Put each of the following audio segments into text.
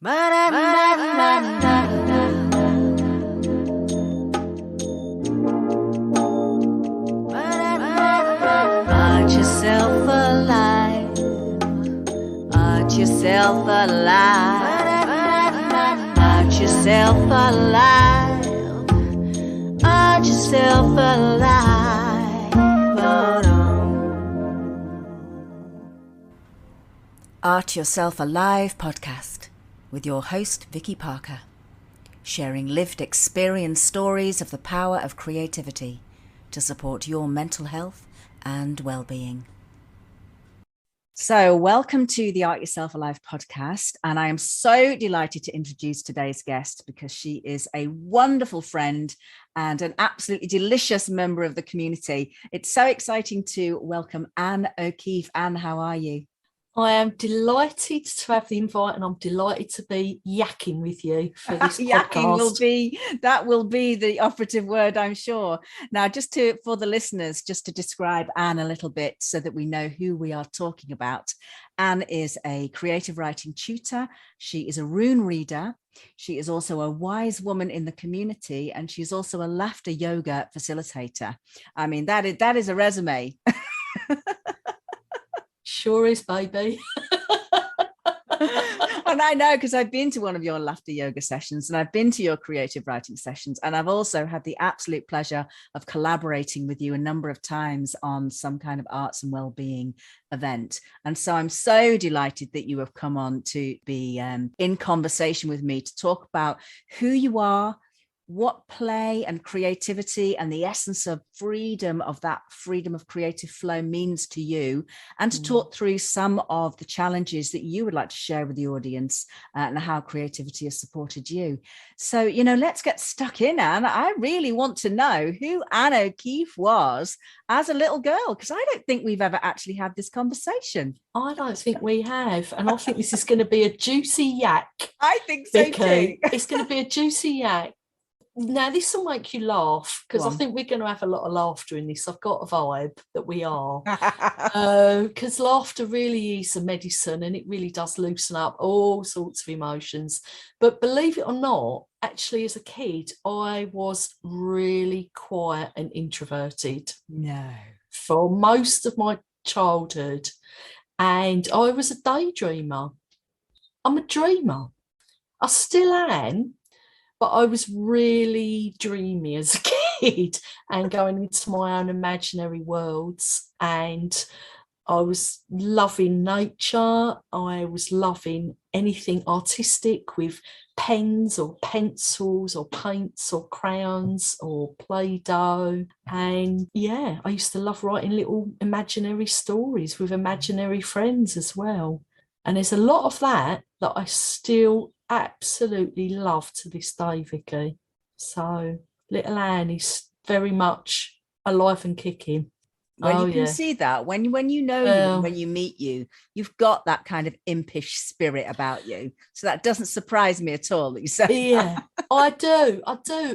Art yourself alive. Art yourself alive. Art yourself alive. Art yourself alive. Art Yourself Alive podcast with your host Vicky Parker, sharing lived experience stories of the power of creativity to support your mental health and well-being. So welcome to the Art Yourself Alive podcast, and I am so delighted to introduce today's guest because she is a wonderful friend and an absolutely delicious member of the community. It's so exciting to welcome Anne O'Keefe. Anne, how are you? I am delighted to have the invite, and I'm delighted to be yakking with you for this Yakking will be the operative word, I'm sure. Now, for the listeners, just to describe Anne a little bit so that we know who we are talking about. Anne is a creative writing tutor. She is a rune reader. She is also a wise woman in the community, and she's also a laughter yoga facilitator. I mean, that is a resume. Sure is, baby. And I know because I've been to one of your laughter yoga sessions and I've been to your creative writing sessions, and I've also had the absolute pleasure of collaborating with you a number of times on some kind of arts and well-being event. And so I'm so delighted that you have come on to be in conversation with me to talk about who you are, what play and creativity and the essence of freedom of creative flow means to you, and to talk through some of the challenges that you would like to share with the audience and how creativity has supported you. So, let's get stuck in, Anne. I really want to know who Anne O'Keefe was as a little girl, because I don't think we've ever actually had this conversation. I don't think we have, and I think this is going to be a juicy yak. I think so too. It's going to be a juicy yak. Now, this will make you laugh because I think we're going to have a lot of laughter in this. I've got a vibe that we are. Because laughter really is a medicine, and it really does loosen up all sorts of emotions. But believe it or not, actually, as a kid, I was really quiet and introverted. No. For most of my childhood. And I was a daydreamer. I'm a dreamer. I still am. But I was really dreamy as a kid and going into my own imaginary worlds. And I was loving nature. I was loving anything artistic with pens or pencils or paints or crayons or Play-Doh. And yeah, I used to love writing little imaginary stories with imaginary friends as well. And there's a lot of that I still absolutely love to this day, Vicky. So little Anne is very much alive and kicking. Well, you can see that when you know you, when you meet you, you've got that kind of impish spirit about you. So that doesn't surprise me at all that you say that. I do.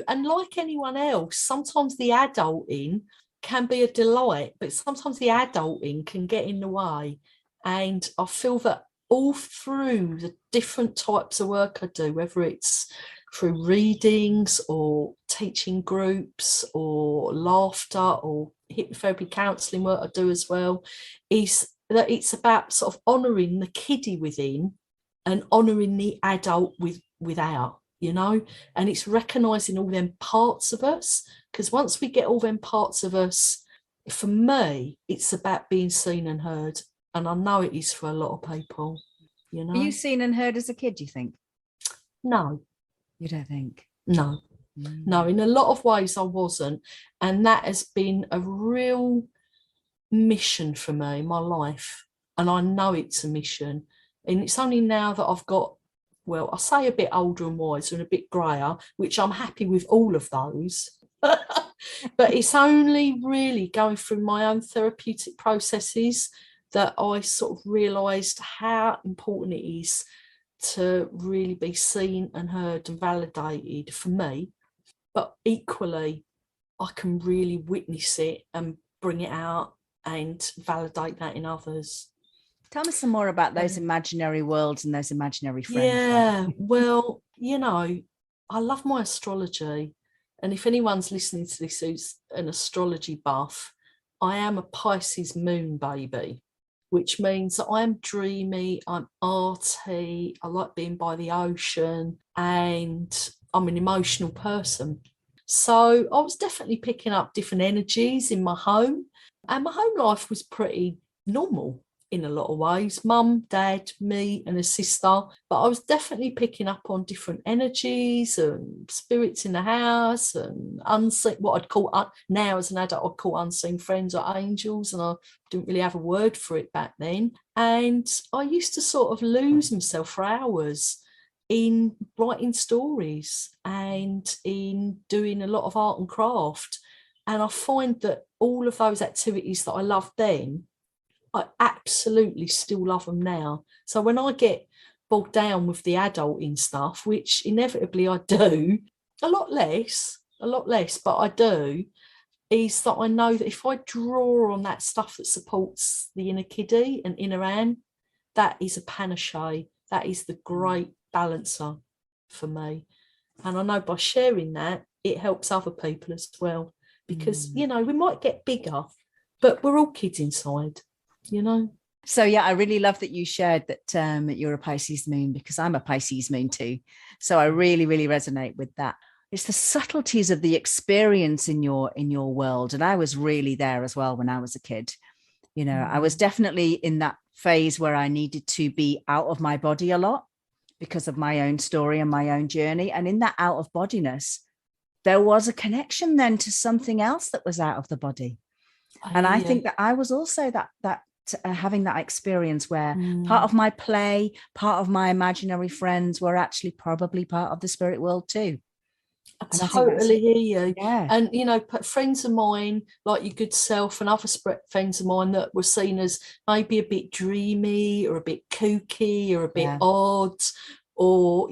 And like anyone else, sometimes the adulting can be a delight, but sometimes the adulting can get in the way. And I feel that all through the different types of work I do, whether it's through readings or teaching groups or laughter or hypnotherapy counselling work I do as well, is that it's about sort of honouring the kiddie within and honouring the adult without, and it's recognising all them parts of us, because once we get all them parts of us, for me, it's about being seen and heard. And I know it is for a lot of people, Were you seen and heard as a kid, do you think? No. You don't think? No. No, in a lot of ways I wasn't. And that has been a real mission for me in my life. And I know it's a mission. And it's only now that I've got, well, I say a bit older and wiser and a bit greyer, which I'm happy with all of those. But it's only really going through my own therapeutic processes that I sort of realised how important it is to really be seen and heard and validated for me. But equally, I can really witness it and bring it out and validate that in others. Tell me some more about those imaginary worlds and those imaginary friends. Yeah, well, I love my astrology. And if anyone's listening to this who's an astrology buff, I am a Pisces moon baby, which means that I'm dreamy, I'm arty, I like being by the ocean, and I'm an emotional person. So I was definitely picking up different energies in my home, and my home life was pretty normal in a lot of ways. Mum, dad, me, and a sister. But I was definitely picking up on different energies and spirits in the house and unseen, what I'd call now as an adult, I'd call unseen friends or angels. And I didn't really have a word for it back then. And I used to sort of lose myself for hours in writing stories and in doing a lot of art and craft. And I find that all of those activities that I loved then, I absolutely still love them now. So when I get bogged down with the adulting stuff, which inevitably I do, a lot less, but I do, is that I know that if I draw on that stuff that supports the inner kiddie and inner Anne, that is a panacea. That is the great balancer for me. And I know by sharing that, it helps other people as well. Because, we might get bigger, but we're all kids inside. So yeah, I really love that you shared that you're a Pisces moon, because I'm a Pisces moon too. So I really, really resonate with that. It's the subtleties of the experience in your world. And I was really there as well when I was a kid. I was definitely in that phase where I needed to be out of my body a lot because of my own story and my own journey. And in that out of bodiness, there was a connection then to something else that was out of the body. And I think that I was also that having that experience where part of my play, part of my imaginary friends were actually probably part of the spirit world too. I totally hear you. Yeah. And, friends of mine, like your good self and other friends of mine that were seen as maybe a bit dreamy or a bit kooky or a bit odd, or,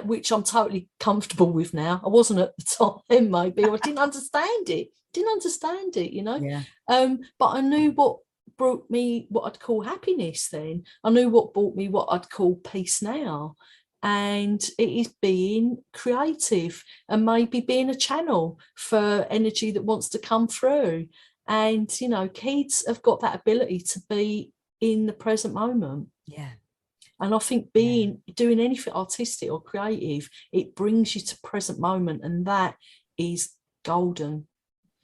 which I'm totally comfortable with now. I wasn't at the time, maybe, or I didn't understand it. Yeah. But I knew what brought me what I'd call happiness then. I knew what brought me what I'd call peace now. And it is being creative and maybe being a channel for energy that wants to come through. And, kids have got that ability to be in the present moment. Yeah. And I think doing anything artistic or creative, it brings you to present moment. And that is golden.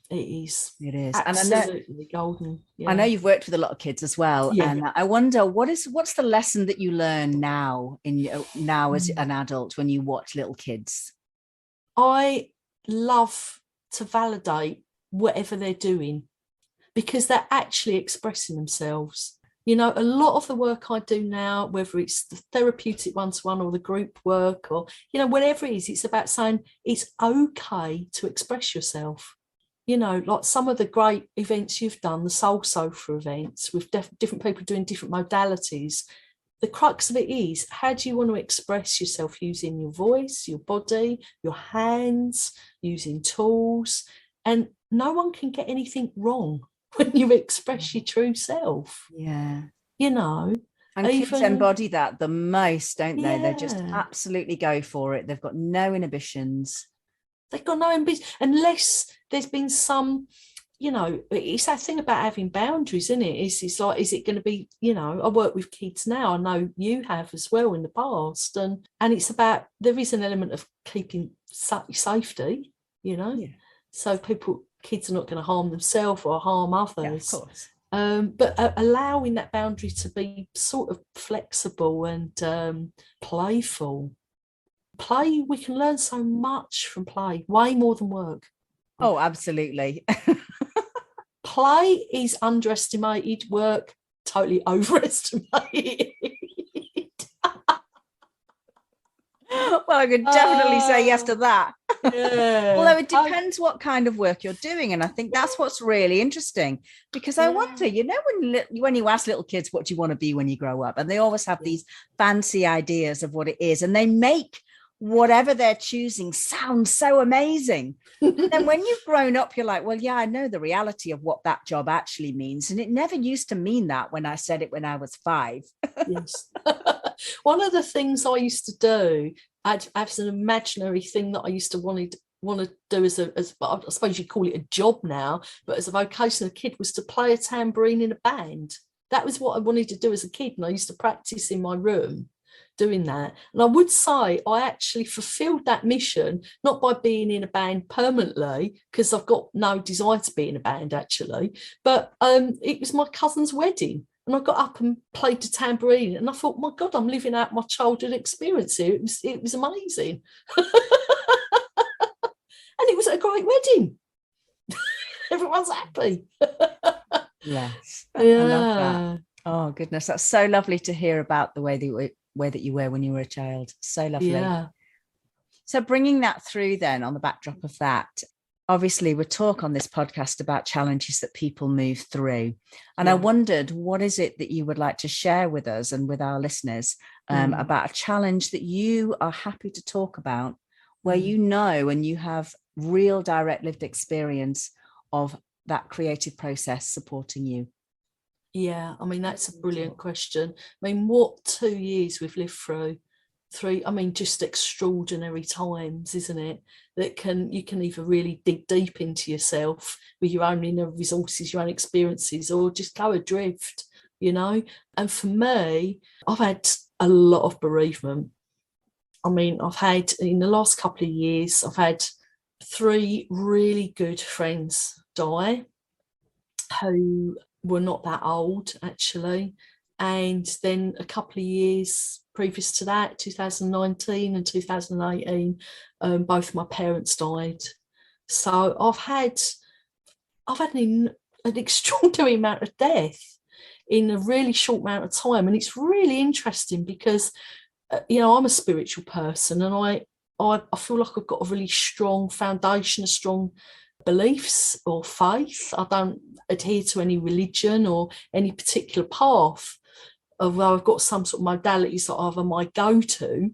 It is absolutely golden. I know you've worked with a lot of kids as well, and I wonder what's the lesson that you learn now as an adult when you watch little kids? I love to validate whatever they're doing because they're actually expressing themselves. A lot of the work I do now, whether it's the therapeutic one-to-one or the group work or whatever it is, it's about saying it's okay to express yourself. Like some of the great events you've done, the Soul Sofa events with different people doing different modalities. The crux of it is, how do you want to express yourself using your voice, your body, your hands, using tools? And no one can get anything wrong when you express your true self. Yeah. And kids embody that the most, don't they? They just absolutely go for it. They've got no inhibitions. They've got no ambition, unless there's been some, it's that thing about having boundaries, isn't it? It's like, is it going to be, I work with kids now. I know you have as well in the past. And it's about, there is an element of keeping safety, So kids are not going to harm themselves or harm others. Yeah, of course. But allowing that boundary to be sort of flexible and playful. Play, we can learn so much from play, way more than work. Oh, absolutely. Play is underestimated, work totally overestimated. Well, I could definitely say yes to that. Yeah. Although it depends what kind of work you're doing. And I think that's what's really interesting, because I wonder, when you ask little kids, what do you want to be when you grow up? And they always have these fancy ideas of what it is. And they make whatever they're choosing sounds so amazing. And then when you've grown up, you're like, well, yeah, I know the reality of what that job actually means. And it never used to mean that when I said it when I was 5. Yes. One of the things I used to do, as an imaginary thing that I used to want to do as I suppose you call it a job now, but as a vocation as a kid, was to play a tambourine in a band. That was what I wanted to do as a kid, and I used to practice in my room doing that. And I would say I actually fulfilled that mission, not by being in a band permanently, because I've got no desire to be in a band actually, but it was my cousin's wedding. And I got up and played the tambourine, and I thought, my God, I'm living out my childhood experience here. It was amazing. And it was a great wedding. Everyone's happy. Yes. Yeah. I love that. Oh, goodness. That's so lovely to hear about the way that you were when you were a child. So lovely. Yeah. So bringing that through then on the backdrop of that, obviously we talk on this podcast about challenges that people move through. And I wondered, what is it that you would like to share with us and with our listeners about a challenge that you are happy to talk about, where you know and you have real direct lived experience of that creative process supporting you? Yeah, I mean, that's a brilliant question. I mean, what 2 years we've lived through, just extraordinary times, isn't it? That you can either really dig deep into yourself with your own inner resources, your own experiences, or just go adrift, you know? And for me, I've had a lot of bereavement. I mean, in the last couple of years, I've had 3 really good friends die who were not that old actually, and then a couple of years previous to that, 2019 and 2018, both my parents died. So I've had an extraordinary amount of death in a really short amount of time, and it's really interesting because I'm a spiritual person, and I feel like I've got a really strong foundation, a strong beliefs or faith. I don't adhere to any religion or any particular path, although I've got some sort of modalities that are my go-to.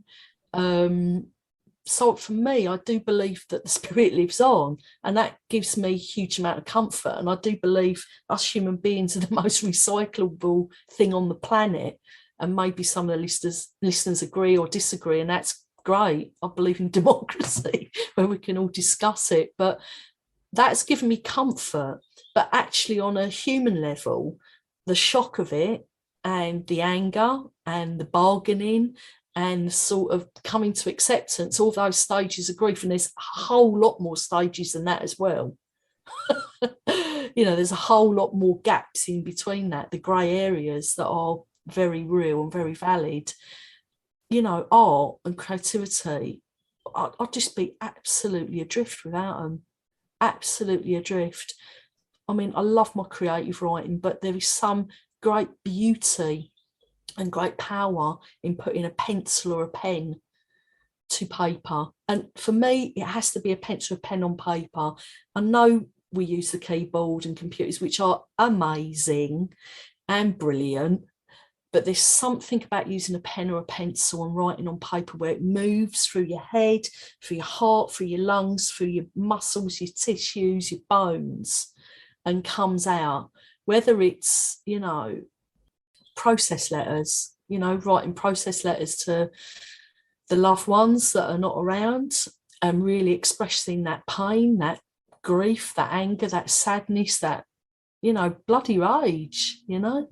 So for me, I do believe that the spirit lives on, and that gives me a huge amount of comfort. And I do believe us human beings are the most recyclable thing on the planet. And maybe some of the listeners agree or disagree, and that's great. I believe in democracy where we can all discuss it, but that's given me comfort. But actually, on a human level, the shock of it and the anger and the bargaining and sort of coming to acceptance, all those stages of grief, and there's a whole lot more stages than that as well. There's a whole lot more gaps in between that, the grey areas that are very real and very valid. Art and creativity, I'd just be absolutely adrift without them. Absolutely adrift. I mean, I love my creative writing, but there is some great beauty and great power in putting a pencil or a pen to paper. And for me, it has to be a pencil or pen on paper. I know we use the keyboard and computers, which are amazing and brilliant, but there's something about using a pen or a pencil and writing on paper where it moves through your head, through your heart, through your lungs, through your muscles, your tissues, your bones, and comes out. Whether it's, process letters, writing process letters to the loved ones that are not around, and really expressing that pain, that grief, that anger, that sadness, that, bloody rage, Yeah.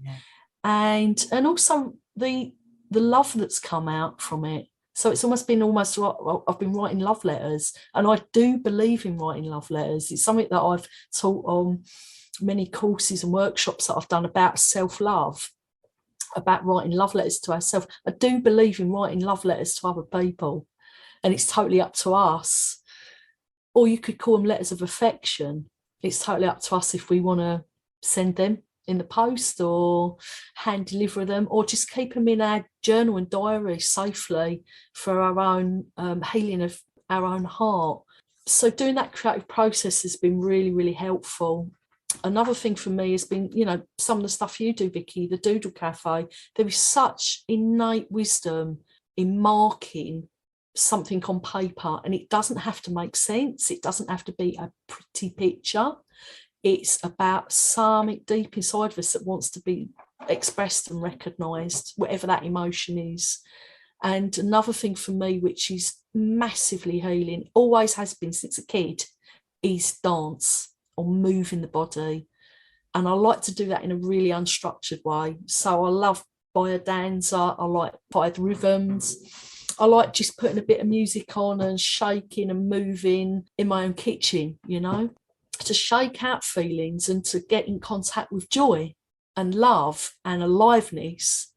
And also the love that's come out from it. So it's almost like I've been writing love letters, and I do believe in writing love letters. It's something that I've taught on many courses and workshops that I've done about self-love, about writing love letters to ourselves. I do believe in writing love letters to other people, and it's totally up to us. Or you could call them letters of affection. It's totally up to us if we want to send them in the post or hand deliver them, or just keep them in our journal and diary safely for our own healing of our own heart. So doing that creative process has been really, really helpful. Another thing for me has been, some of the stuff you do, Vicky, the Doodle Cafe. There is such innate wisdom in marking something on paper, and it doesn't have to make sense. It doesn't have to be a pretty picture. It's about something deep inside of us that wants to be expressed and recognised, whatever that emotion is. And another thing for me, which is massively healing, always has been since a kid, is dance or moving the body. And I like to do that in a really unstructured way. So I love biodanza, I like five rhythms. I like just putting a bit of music on and shaking and moving in my own kitchen, to shake out feelings and to get in contact with joy and love and aliveness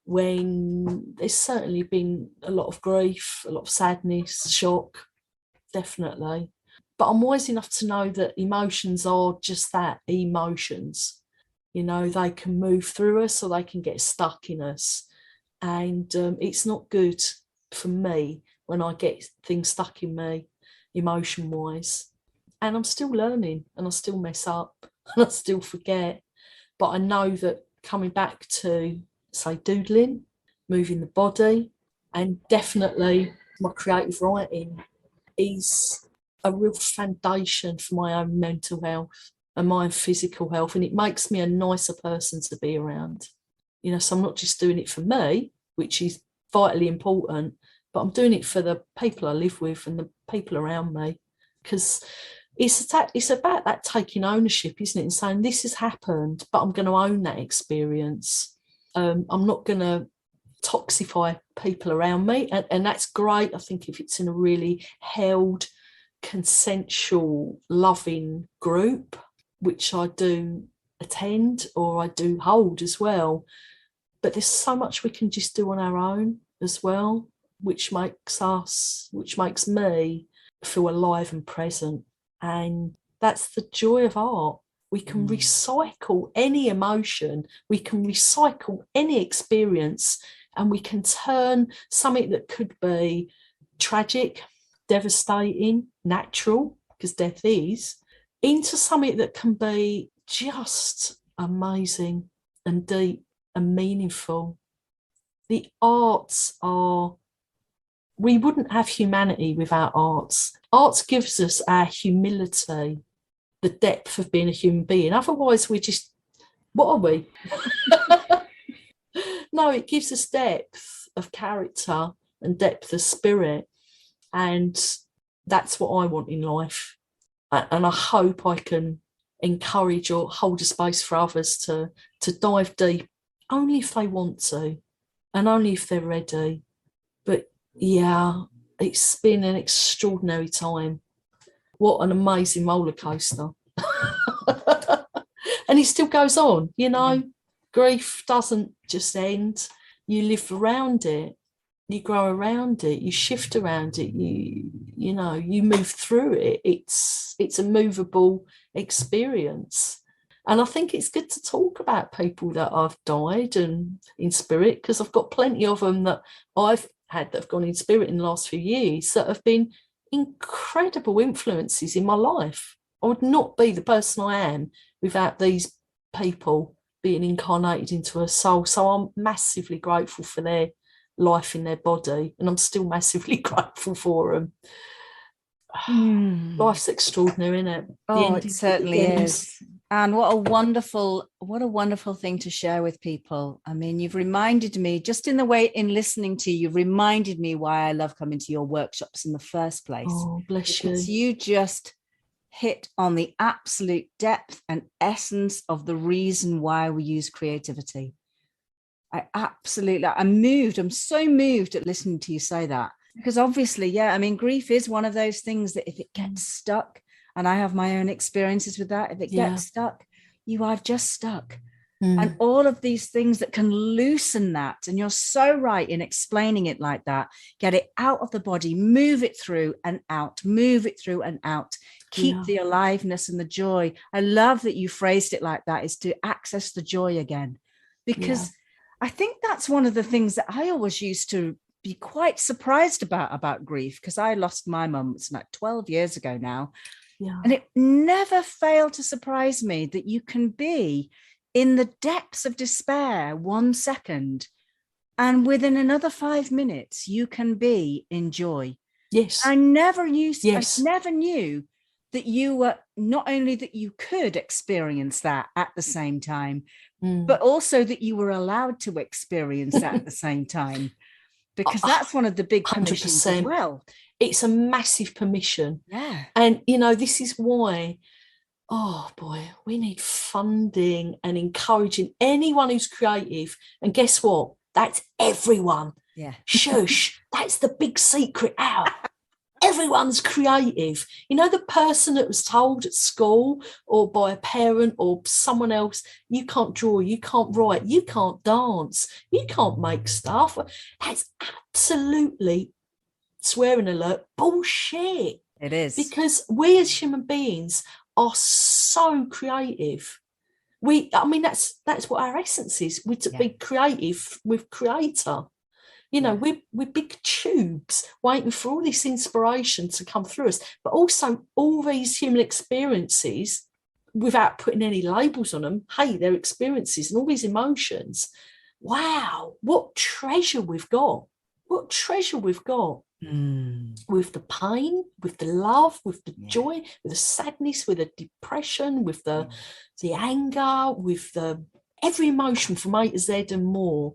when there's certainly been a lot of grief, a lot of sadness, shock, definitely. But I'm wise enough to know that emotions are just that, emotions. They can move through us or they can get stuck in us. And it's not good for me when I get things stuck in me, emotion-wise. And I'm still learning, and I still mess up, and I still forget. But I know that coming back to, say, doodling, moving the body, and definitely my creative writing is a real foundation for my own mental health and my own physical health. And it makes me a nicer person to be around. So I'm not just doing it for me, which is vitally important, but I'm doing it for the people I live with and the people around me. Because it's about that taking ownership, isn't it? And saying, this has happened, but I'm going to own that experience. I'm not going to toxify people around me. And that's great, I think, if it's in a really held, consensual, loving group, which I do attend or I do hold as well. But there's so much we can just do on our own as well, which makes me feel alive and present. And that's the joy of art. We can recycle any emotion, we can recycle any experience, and we can turn something that could be tragic, devastating, natural, because death is, into something that can be just amazing and deep and meaningful. The arts we wouldn't have humanity without arts. Arts gives us our humility, the depth of being a human being. Otherwise, we're just, what are we? No, it gives us depth of character and depth of spirit. And that's what I want in life. And I hope I can encourage or hold a space for others to dive deep, only if they want to, and only if they're ready. But yeah, it's been an extraordinary time. What an amazing roller coaster. And it still goes on, Grief doesn't just end. You live around it, you grow around it, you shift around it, you move through it. It's a movable experience. And I think it's good to talk about people that have died and in spirit, because I've got plenty of them that I've had that have gone in spirit in the last few years that have been incredible influences in my life. I would not be the person I am without these people being incarnated into a soul. So I'm massively grateful for their life in their body, and I'm still massively grateful for them. Life's extraordinary, isn't it? Oh, it certainly is. And what a wonderful thing to share with people. I mean, you've reminded me, just in the way in listening to you, you've reminded me why I love coming to your workshops in the first place. Oh, bless you. Because you just hit on the absolute depth and essence of the reason why we use creativity. I'm moved. I'm so moved at listening to you say that. Because obviously, grief is one of those things that if it gets stuck, and I have my own experiences with that, if it gets stuck, you are just stuck. And all of these things that can loosen that, and you're so right in explaining it like that, get it out of the body, move it through and out, keep the aliveness and the joy. I love that you phrased it like that, is to access the joy again. Because I think that's one of the things that I always used to be quite surprised about grief, because I lost my mum, it's like 12 years ago now. And it never failed to surprise me that you can be in the depths of despair 1 second, And within another 5 minutes, you can be in joy. Yes. I never used, I Yes. never knew that you were, not only that you could experience that at the same time, but also that you were allowed to experience that at the same time, because that's one of the big permissions as 100%. well. It's a massive permission. Yeah. And, you know, this is why, oh boy, we need funding and encouraging anyone who's creative. And guess what? That's everyone. Yeah. Shush. That's the big secret out. Everyone's creative. You know, the person that was told at school or by a parent or someone else, you can't draw, you can't write, you can't dance, you can't make stuff. That's absolutely, swearing alert, bullshit. It is. Because we as human beings are so creative. I mean, that's what our essence is. We're to be creative with creator. You know, we're big tubes waiting for all this inspiration to come through us, but also all these human experiences, without putting any labels on them, hey, they're experiences and all these emotions. Wow, what treasure we've got. What treasure we've got. With the pain, with the love, with the joy, with the sadness, with the depression, with the anger, with the every emotion from A to Z and more.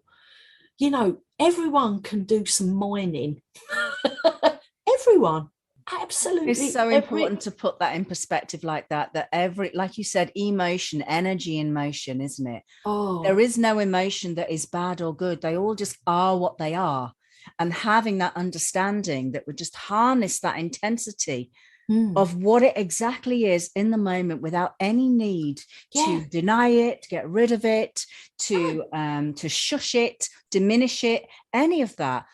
You know, everyone can do some mining. Everyone, absolutely. It's so important to put that in perspective like that, that every, like you said, emotion, energy in motion, isn't it? Oh. There is no emotion that is bad or good. They all just are what they are. And having that understanding that would just harness that intensity of what it exactly is in the moment without any need to deny it, to get rid of it, to shush it, diminish it, any of that,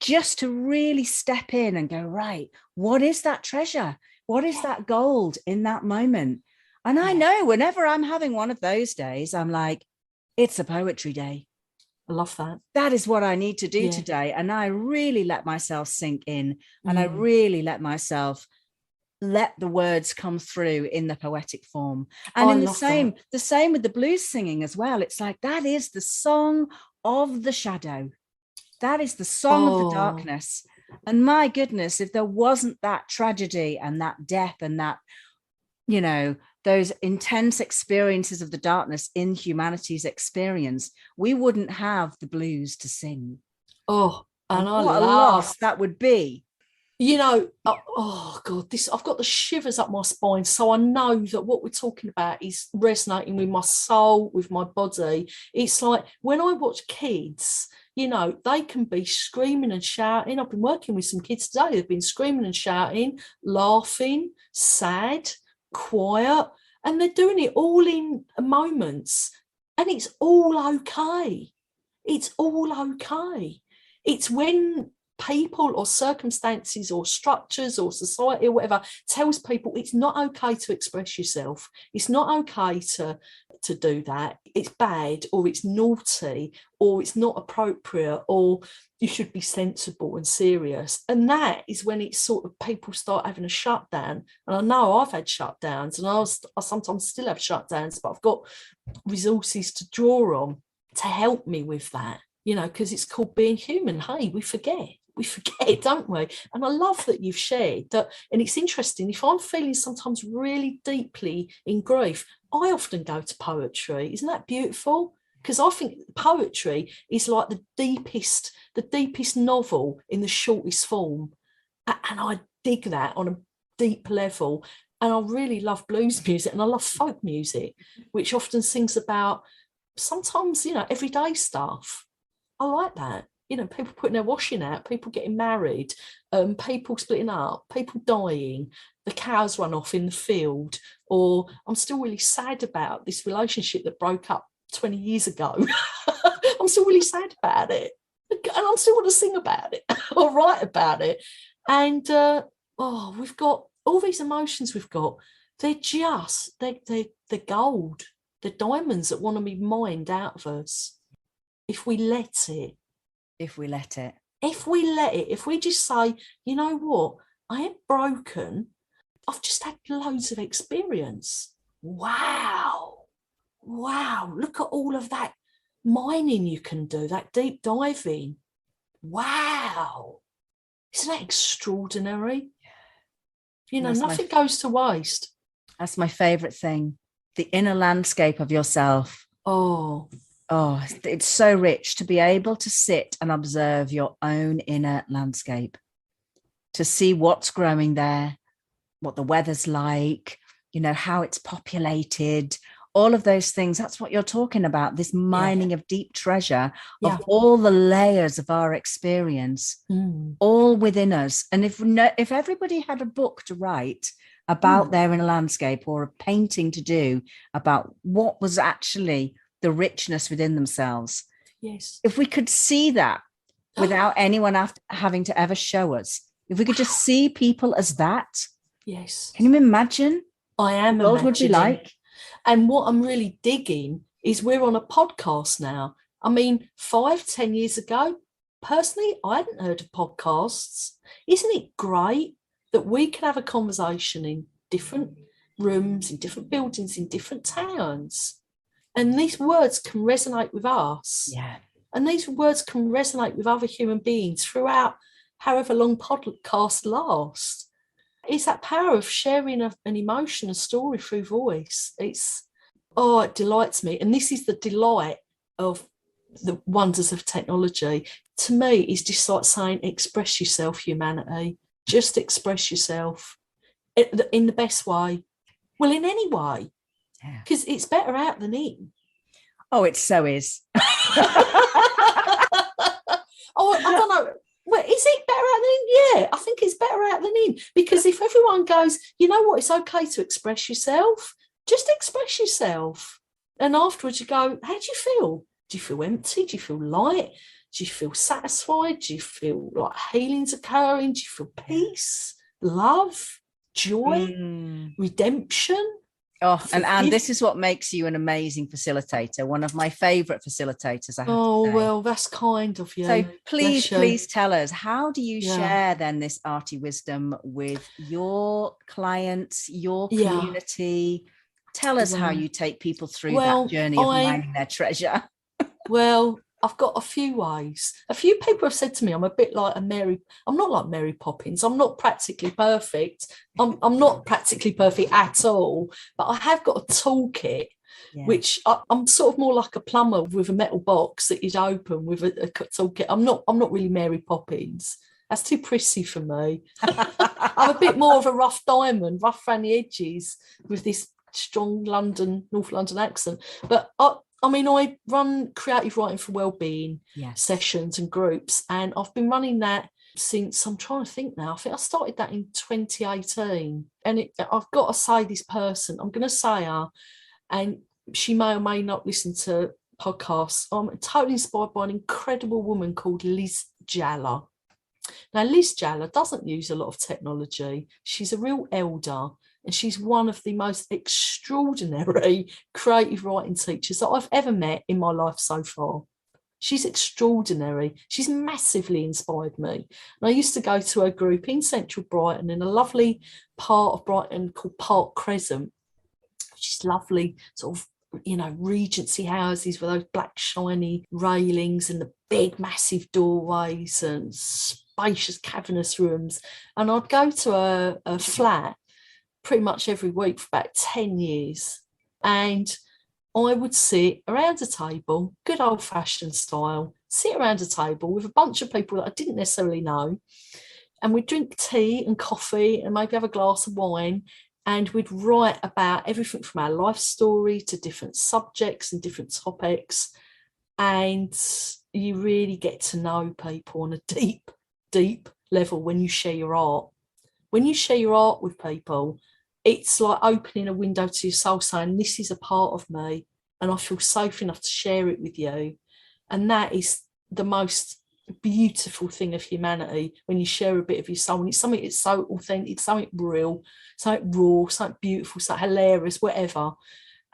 just to really step in and go, right, what is that treasure? What is that gold in that moment? And I know whenever I'm having one of those days, I'm like, it's a poetry day. I love that. That is what I need to do today. And I really let myself sink in, and I really let myself let the words come through in the poetic form. And in the same with the blues singing as well. It's like, that is the song of the shadow. That is the song of the darkness. And my goodness, if there wasn't that tragedy and that death and that, you know, those intense experiences of the darkness in humanity's experience, we wouldn't have the blues to sing. Oh, and what a loss that would be. You know, oh God, I've got the shivers up my spine. So I know that what we're talking about is resonating with my soul, with my body. It's like when I watch kids, you know, they can be screaming and shouting. I've been working with some kids today. They've been screaming and shouting, laughing, sad, quiet, and they're doing it all in moments. And it's all okay. It's all okay. It's when people or circumstances or structures or society or whatever tells people it's not okay to express yourself. It's not okay to do that. It's bad, or it's naughty, or it's not appropriate, or you should be sensible and serious. And that is when it's sort of people start having a shutdown. And I know I've had shutdowns, and I sometimes still have shutdowns, but I've got resources to draw on to help me with that, you know, because it's called being human. Hey, we forget, don't we? And I love that you've shared that. And it's interesting, if I'm feeling sometimes really deeply in grief, I often go to poetry. Isn't that beautiful? Because I think poetry is like the deepest novel in the shortest form. And I dig that on a deep level. And I really love blues music, and I love folk music, which often sings about sometimes, you know, everyday stuff. I like that. You know, people putting their washing out, people getting married, people splitting up, people dying, the cows run off in the field, or I'm still really sad about this relationship that broke up 20 years ago. I'm still really sad about it. And I'm still want to sing about it or write about it. And we've got all these emotions we've got. They're gold. They're diamonds that want to be mined out of us. If we let it. If we let it. If we just say, you know what, I ain't broken. I've just had loads of experience. Wow. Look at all of that mining you can do, that deep diving. Wow. Isn't that extraordinary? You know, nothing goes to waste. That's my favorite thing. The inner landscape of yourself. Oh, it's so rich to be able to sit and observe your own inner landscape, to see what's growing there, what the weather's like, you know, how it's populated, all of those things. That's what you're talking about, this mining of deep treasure of all the layers of our experience, all within us. And if everybody had a book to write about their inner landscape, or a painting to do about what was actually the richness within themselves. Yes. If we could see that without anyone having to ever show us, if we could just see people as that. Yes. Can you imagine? I am what the world would be like. And what I'm really digging is we're on a podcast now. I mean, 5-10 years ago, personally, I hadn't heard of podcasts. Isn't it great that we can have a conversation in different rooms, in different buildings, in different towns? And these words can resonate with us. Yeah. And these words can resonate with other human beings throughout however long podcasts last. It's that power of sharing an emotion, a story through voice. It delights me. And this is the delight of the wonders of technology. To me, it's just like saying, express yourself, humanity. Just express yourself in the best way. Well, in any way. Because it's better out than in. Oh, it so is. I don't know. Well, is it better out than in? Yeah, I think it's better out than in. Because if everyone goes, you know what, it's okay to express yourself, just express yourself. And afterwards you go, how do you feel? Do you feel empty? Do you feel light? Do you feel satisfied? Do you feel like healing's occurring? Do you feel peace, love, joy, redemption? Oh, and this is what makes you an amazing facilitator. One of my favorite facilitators, I have to say. Well, that's kind of you. So please tell us, how do you share then this arty wisdom with your clients, your community? Tell us how you take people through that journey of mining their treasure. Well, I've got a few ways. A few people have said to me, I'm a bit like I'm not like Mary Poppins. I'm not practically perfect. I'm not practically perfect at all, but I have got a toolkit, which I'm sort of more like a plumber with a metal box that is open with a toolkit. I'm not really Mary Poppins. That's too prissy for me. I'm a bit more of a rough diamond, rough around the edges with this strong North London accent. But I run creative writing for wellbeing sessions and groups, and I've been running that since, I'm trying to think now, I think I started that in 2018. And I've got to say, this person, I'm going to say her, and she may or may not listen to podcasts. I'm totally inspired by an incredible woman called Liz Jalla. Now, Liz Jalla doesn't use a lot of technology. She's a real elder. And she's one of the most extraordinary creative writing teachers that I've ever met in my life so far. She's extraordinary. She's massively inspired me. And I used to go to her group in central Brighton, in a lovely part of Brighton called Park Crescent, which is lovely, sort of, Regency houses with those black shiny railings and the big massive doorways and spacious cavernous rooms. And I'd go to a flat pretty much every week for about 10 years. And I would sit around a table, good old-fashioned style, sit around a table with a bunch of people that I didn't necessarily know, and we'd drink tea and coffee and maybe have a glass of wine, and we'd write about everything from our life story to different subjects and different topics. And you really get to know people on a deep, deep level when you share your art. When you share your art with people, it's like opening a window to your soul, saying, this is a part of me and I feel safe enough to share it with you. And that is the most beautiful thing of humanity, when you share a bit of your soul. And it's something that's so authentic, it's something real, something raw, something beautiful, something hilarious, whatever.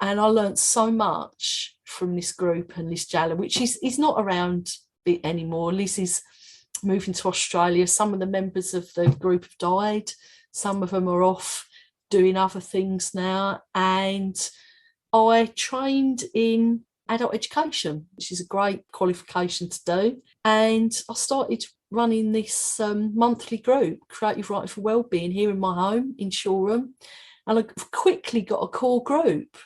And I learned so much from this group and Liz Jalla, which is not around anymore. Liz is moving to Australia. Some of the members of the group have died. Some of them are off doing other things now. And I trained in adult education, which is a great qualification to do. And I started running this monthly group, Creative Writing for Wellbeing, here in my home in Shoreham. And I quickly got a core group.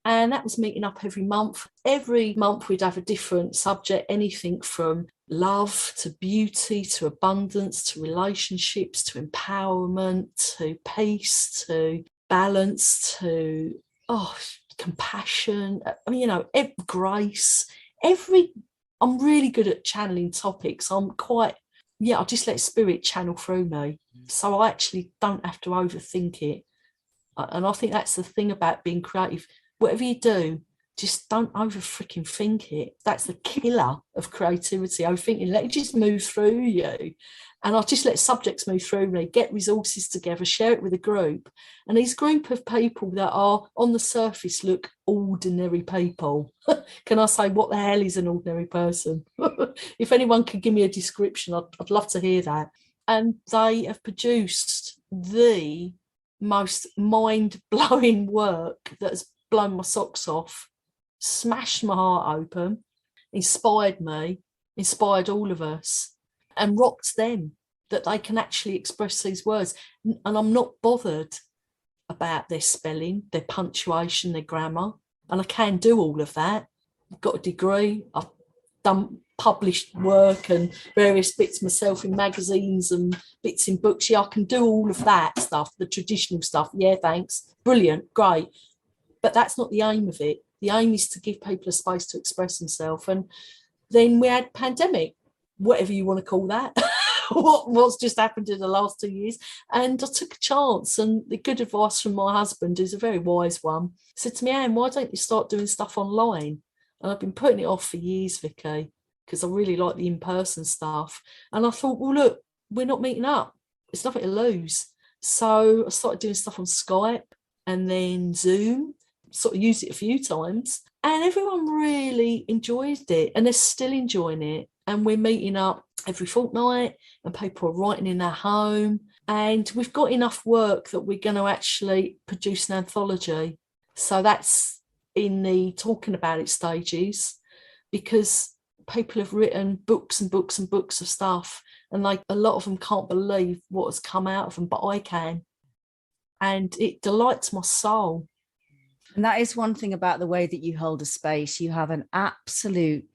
And that was meeting up every month. Every month we'd have a different subject, anything from love to beauty to abundance to relationships to empowerment to peace to balance to compassion. I mean, grace. I'm really good at channeling topics. I just let spirit channel through me. So I actually don't have to overthink it. And I think that's the thing about being creative. Whatever you do, just don't over freaking think it. That's the killer of creativity. Overthinking, let it just move through you. And I'll just let subjects move through me, get resources together, share it with a group. And these group of people that are on the surface look ordinary people. Can I say, what the hell is an ordinary person? If anyone could give me a description, I'd love to hear that. And they have produced the most mind-blowing work that has blown my socks off, smashed my heart open, inspired me, inspired all of us, and rocked them, that they can actually express these words. And I'm not bothered about their spelling, their punctuation, their grammar. And I can do all of that. I've got a degree. I've done published work and various bits myself in magazines and bits in books. Yeah, I can do all of that stuff, the traditional stuff. Yeah, thanks. Brilliant, great. But that's not the aim of it. The aim is to give people a space to express themselves. And then we had pandemic, whatever you want to call that, what's just happened in the last 2 years. And I took a chance, and the good advice from my husband, who's a very wise one, said to me, Anne, why don't you start doing stuff online? And I've been putting it off for years, Vicky, because I really like the in-person stuff. And I thought, well, look, we're not meeting up. It's nothing to lose. So I started doing stuff on Skype and then Zoom. Sort of used it a few times, and everyone really enjoyed it, and they're still enjoying it. And we're meeting up every fortnight, and people are writing in their home, and we've got enough work that we're going to actually produce an anthology. So that's in the talking about it stages, because people have written books and books and books of stuff, and a lot of them can't believe what has come out of them, but I can, and it delights my soul. And that is one thing about the way that you hold a space. You have an absolute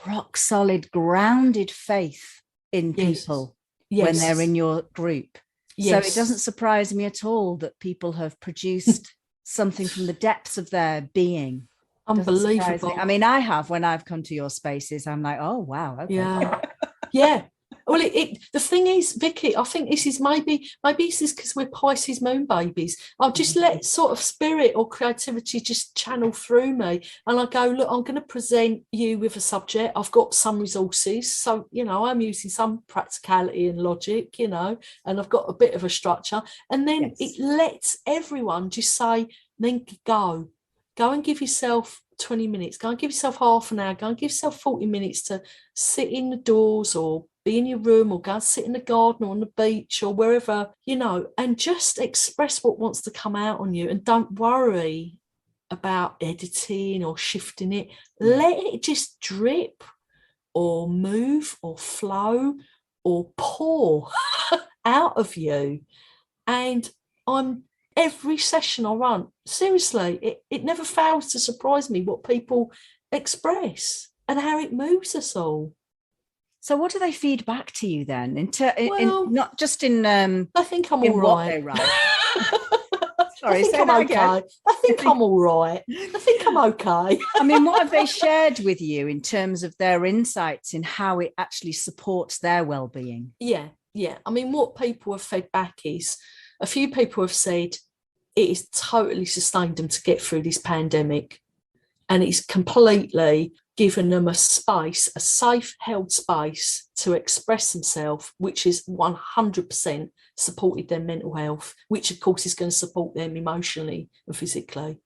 rock solid, grounded faith in people when they're in your group. So it doesn't surprise me at all that people have produced something from the depths of their being. Unbelievable. I mean, I have, when I've come to your spaces, I'm like, oh, wow. Okay. Yeah. Well, the thing is, Vicky, I think this is maybe this is because we're Pisces moon babies. I'll just let sort of spirit or creativity just channel through me. And I go, look, I'm going to present you with a subject. I've got some resources. So, I'm using some practicality and logic, and I've got a bit of a structure. And then it lets everyone just say, then go and give yourself 20 minutes, go and give yourself half an hour, go and give yourself 40 minutes to sit in the doors or be in your room or go and sit in the garden or on the beach or wherever, and just express what wants to come out on you. And don't worry about editing or shifting it. Let it just drip or move or flow or pour out of you. And every session I run, seriously, it never fails to surprise me what people express and how it moves us all. So what do they feed back to you then? Not just in I think I'm all right. Sorry, I think I'm okay. I think I'm all right. I think I'm okay. I mean, what have they shared with you in terms of their insights in how it actually supports their well-being? Yeah. I mean, what people have fed back is, a few people have said it has totally sustained them to get through this pandemic, and it's completely given them a space, a safe held space to express themselves, which is 100% supported their mental health, which of course is going to support them emotionally and physically.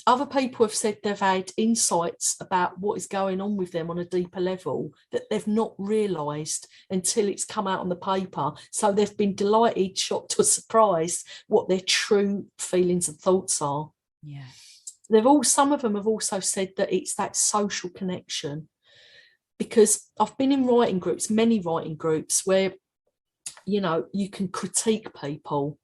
Other people have said they've had insights about what is going on with them on a deeper level that they've not realised until it's come out on the paper. So they've been delighted, shocked or surprised what their true feelings and thoughts are. Yeah. some of them have also said that it's that social connection, because I've been in writing groups, many writing groups, where, you know, you can critique people,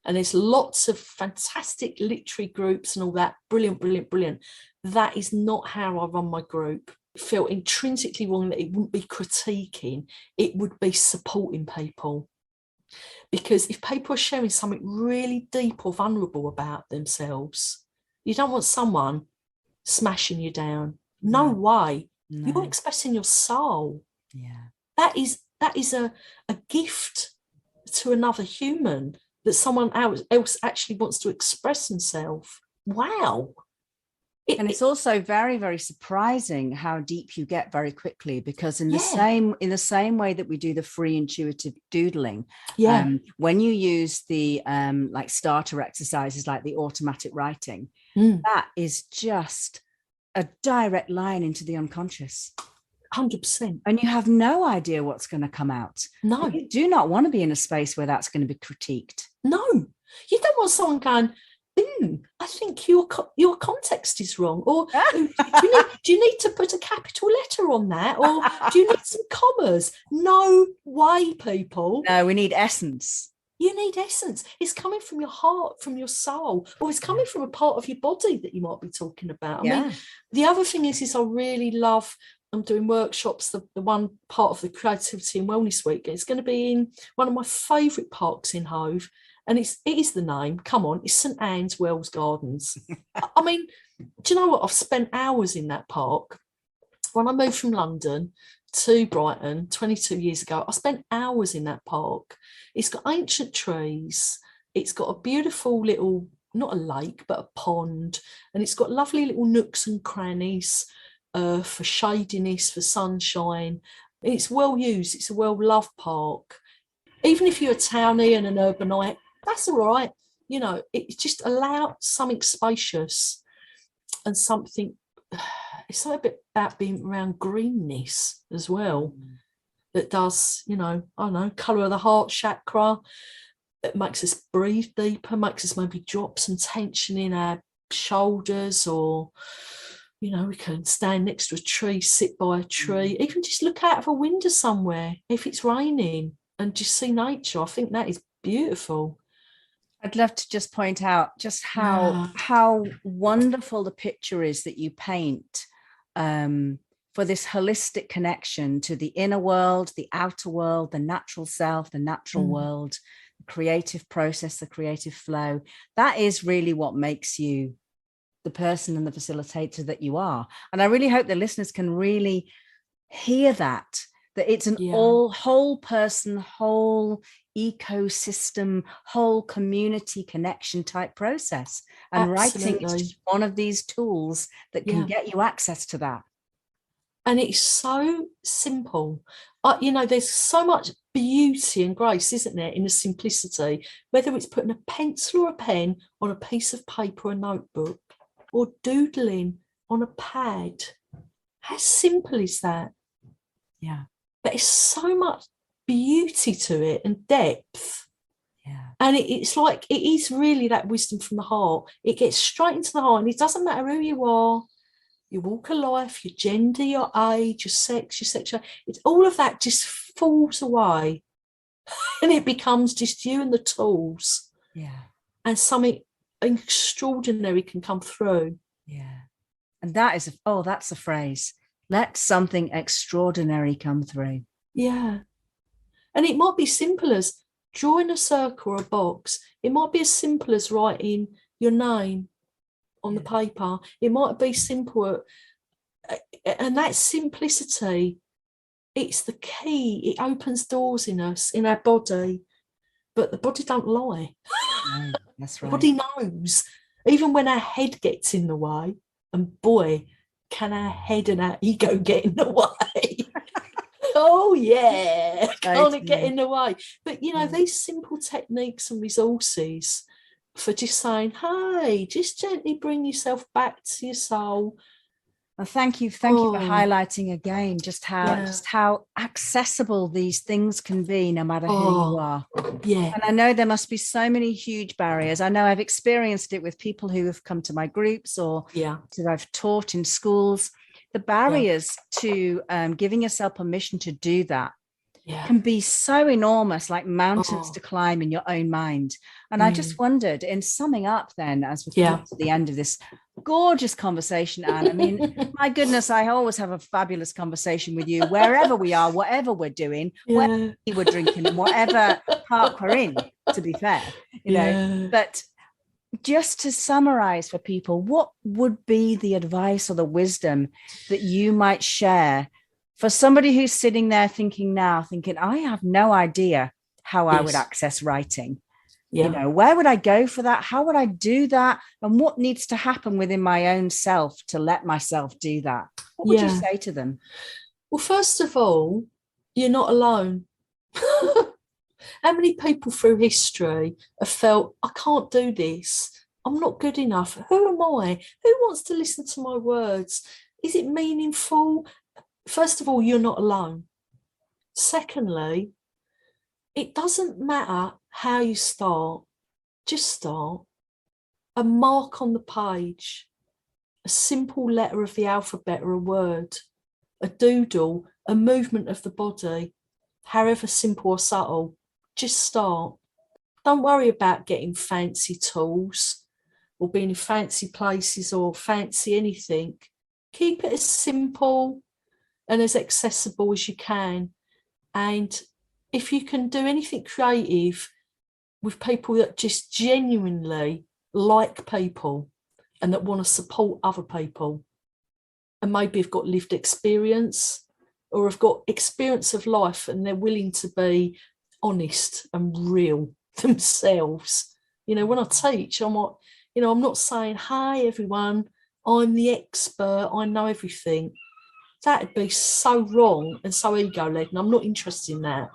and there's lots of fantastic literary groups and all that. Brilliant, brilliant, brilliant. That is not how I run my group. It felt intrinsically wrong that it wouldn't be critiquing, it would be supporting people. Because if people are sharing something really deep or vulnerable about themselves, you don't want someone smashing you down. No way. No. You're expressing your soul. Yeah. That is a gift to another human, that someone else actually wants to express themselves. Wow. And it's also very, very surprising how deep you get very quickly, because in the same way that we do the free intuitive doodling, when you use the like starter exercises like the automatic writing, that is just a direct line into the unconscious. 100%. And you have no idea what's going to come out. No. And you do not want to be in a space where that's going to be critiqued. No. You don't want someone going, I think your context is wrong, or do you need to put a capital letter on that, or do you need some commas? No way, people. No, we need essence. You need essence. It's coming from your heart, from your soul, or it's coming from a part of your body that you might be talking about. I mean, the other thing is I really love, I'm doing workshops, the one part of the Creativity and Wellness Week. It's going to be in one of my favourite parks in Hove. And it is the name, come on, it's St Anne's Wells Gardens. I mean, do you know what? I've spent hours in that park. When I moved from London to Brighton 22 years ago, I spent hours in that park. It's got ancient trees. It's got a beautiful little, not a lake, but a pond. And it's got lovely little nooks and crannies for shadiness, for sunshine. It's well used. It's a well-loved park. Even if you're a townie and an urbanite, that's all right. You know, it just allows something spacious and something, it's something a bit about being around greenness as well, that does, you know, I don't know, colour of the heart chakra. It makes us breathe deeper, makes us maybe drop some tension in our shoulders, or, you know, we can stand next to a tree, sit by a tree, even just look out of a window somewhere if it's raining and just see nature. I think that is beautiful. I'd love to just point out just how wonderful the picture is that you paint for this holistic connection to the inner world, the outer world, the natural self, the natural world, the creative process, the creative flow. That is really what makes you the person and the facilitator that you are. And I really hope the listeners can really hear that it's an whole person, whole ecosystem, whole community connection type process. And writing is just one of these tools that can get you access to that. And it's so simple. You know, there's so much beauty and grace, isn't there, in the simplicity, whether it's putting a pencil or a pen on a piece of paper or a notebook, or doodling on a pad. How simple is that? Yeah. But it's so much beauty to it and depth. Yeah. And it's like, it is really that wisdom from the heart. It gets straight into the heart, and it doesn't matter who you are, your walk of life, your gender, your age, your sex, your sexuality. It's all of that just falls away, and it becomes just you and the tools. Yeah. And something extraordinary can come through. Yeah. And that is, that's a phrase. Let something extraordinary come through. Yeah. And it might be simple as drawing a circle or a box. It might be as simple as writing your name on the paper. It might be simple. And that simplicity, it's the key. It opens doors in us, in our body. But the body don't lie. No, that's right. The body knows. Even when our head gets in the way, and boy, can our head and our ego get in the way? Oh yeah, can't it get in the way? But you know, these simple techniques and resources for just saying, hey, just gently bring yourself back to your soul, Well, thank you for highlighting again just how accessible these things can be, no matter who you are. Yeah. And I know there must be so many huge barriers. I know I've experienced it with people who have come to my groups or that I've taught in schools. The barriers to giving yourself permission to do that can be so enormous, like mountains to climb in your own mind. And I just wondered, in summing up then, as we come to the end of this gorgeous conversation, Anne, I mean, my goodness, I always have a fabulous conversation with you, wherever we are, whatever we're doing, whatever we're drinking, and whatever park we're in, to be fair, you know. But just to summarize for people, what would be the advice or the wisdom that you might share for somebody who's sitting there thinking, I have no idea how I would access writing? You know, where would I go for that? How would I do that? And what needs to happen within my own self to let myself do that? What would you say to them? Well, first of all, you're not alone. How many people through history have felt, I can't do this, I'm not good enough, who am I? Who wants to listen to my words? Is it meaningful? First of all, you're not alone. Secondly, it doesn't matter how you start, just start. A mark on the page, a simple letter of the alphabet or a word, a doodle, a movement of the body, however simple or subtle, just start. Don't worry about getting fancy tools or being in fancy places or fancy anything. Keep it as simple and as accessible as you can. And if you can do anything creative with people that just genuinely like people and that want to support other people, and maybe have got lived experience or have got experience of life and they're willing to be honest and real themselves. You know, when I teach, I'm like, you know, I'm not saying, hi everyone, I'm the expert, I know everything. That'd be so wrong and so ego-led, and I'm not interested in that.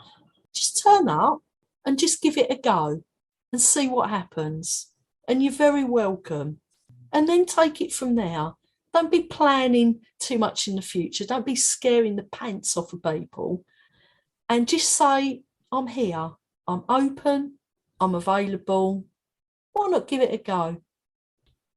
Just turn up and just give it a go and see what happens. And you're very welcome. And then take it from there. Don't be planning too much in the future. Don't be scaring the pants off of people. And just say, I'm here, I'm open, I'm available. Why not give it a go?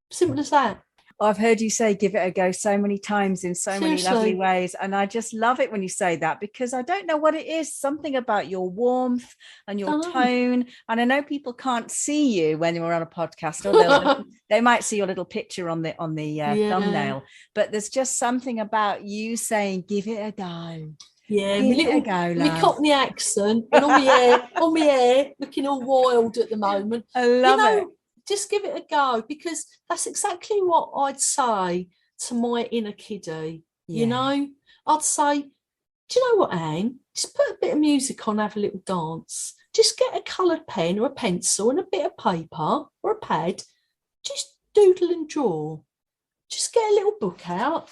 Simple as that. I've heard you say give it a go so many times in so many lovely ways. And I just love it when you say that, because I don't know what it is, something about your warmth and your tone. And I know people can't see you when you're on a podcast, or they might see your little picture on the thumbnail, but there's just something about you saying, give it a go. Yeah, my Cockney accent and on my hair, looking all wild at the moment. I love it. Just give it a go, because that's exactly what I'd say to my inner kiddie. You know, I'd say, do you know what, Anne? Just put a bit of music on, have a little dance. Just get a coloured pen or a pencil and a bit of paper or a pad. Just doodle and draw. Just get a little book out.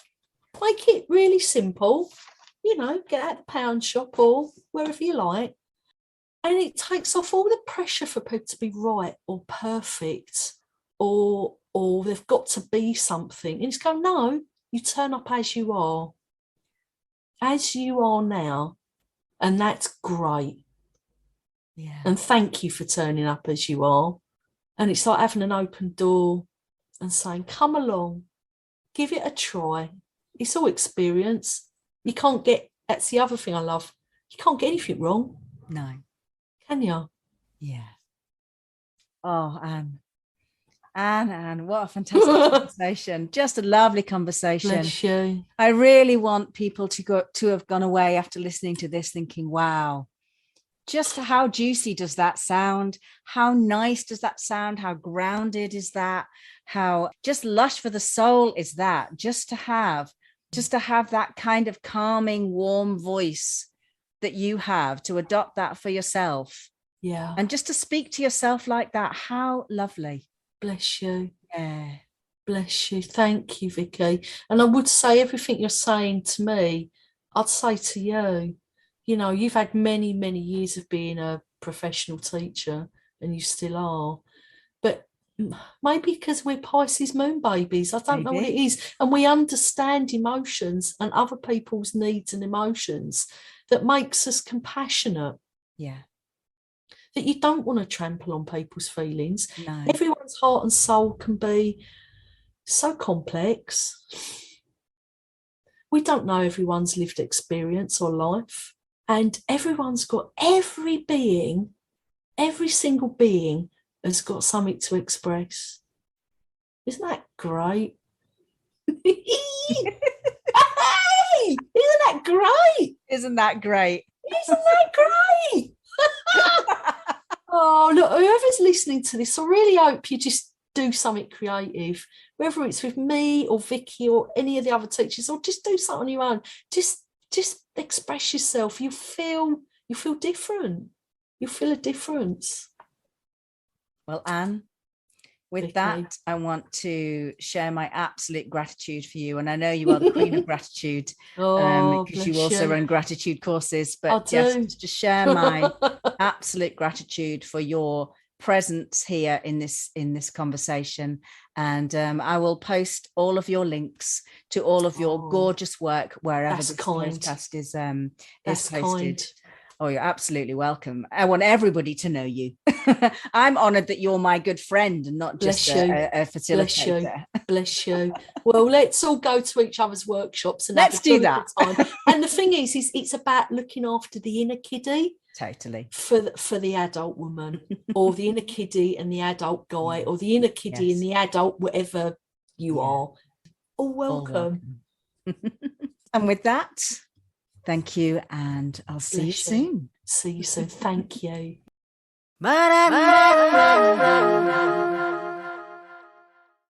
Make it really simple. You know, get out the pound shop or wherever you like. And it takes off all the pressure for people to be right or perfect or they've got to be something. And it's going, no, you turn up as you are now. And that's great. Yeah. And thank you for turning up as you are. And it's like having an open door and saying, come along, give it a try. It's all experience. You can't get, that's the other thing I love, you can't get anything wrong. No. Can you? Yeah. Oh, Anne, what a fantastic conversation. Just a lovely conversation. Bless you. I really want people to have gone away after listening to this thinking, wow, just how juicy does that sound? How nice does that sound? How grounded is that? How just lush for the soul is that? Just to have that kind of calming, warm voice that you have, to adopt that for yourself. Yeah. And just to speak to yourself like that. How lovely. Bless you. Yeah. Bless you. Thank you, Vicky. And I would say everything you're saying to me, I'd say to you. You know, you've had many, many years of being a professional teacher and you still are. But maybe because we're Pisces moon babies. I don't know what it Maybe. is. And we understand emotions and other people's needs and emotions that makes us compassionate. Yeah. That you don't want to trample on people's feelings. No. Everyone's heart and soul can be so complex. We don't know everyone's lived experience or life. And everyone's got, every single being has got something to express. Isn't that great? Hey, isn't that great? Isn't that great? Isn't that great? Oh, look, whoever's listening to this, I really hope you just do something creative, whether it's with me or Vicky or any of the other teachers, or just do something on your own. Just express yourself. You feel different. You feel a difference. Well, Anne, with Vicky. that, I want to share my absolute gratitude for you. And I know you are the queen of gratitude, because you also run gratitude courses. But just to share my absolute gratitude for your presence here in this conversation. And I will post all of your links to all of your gorgeous work wherever this podcast is posted. Kind. Oh, you're absolutely welcome. I want everybody to know you. I'm honored that you're my good friend and not just a facilitator. Bless you. Well, let's all go to each other's workshops and let's do that. Time. And the thing is it's about looking after the inner kiddie. Totally. For the adult woman, or the inner kiddie and the adult guy, or the inner kiddie and the adult whatever you are. All welcome. And with that, thank you, and I'll see you soon. See you soon. Thank you.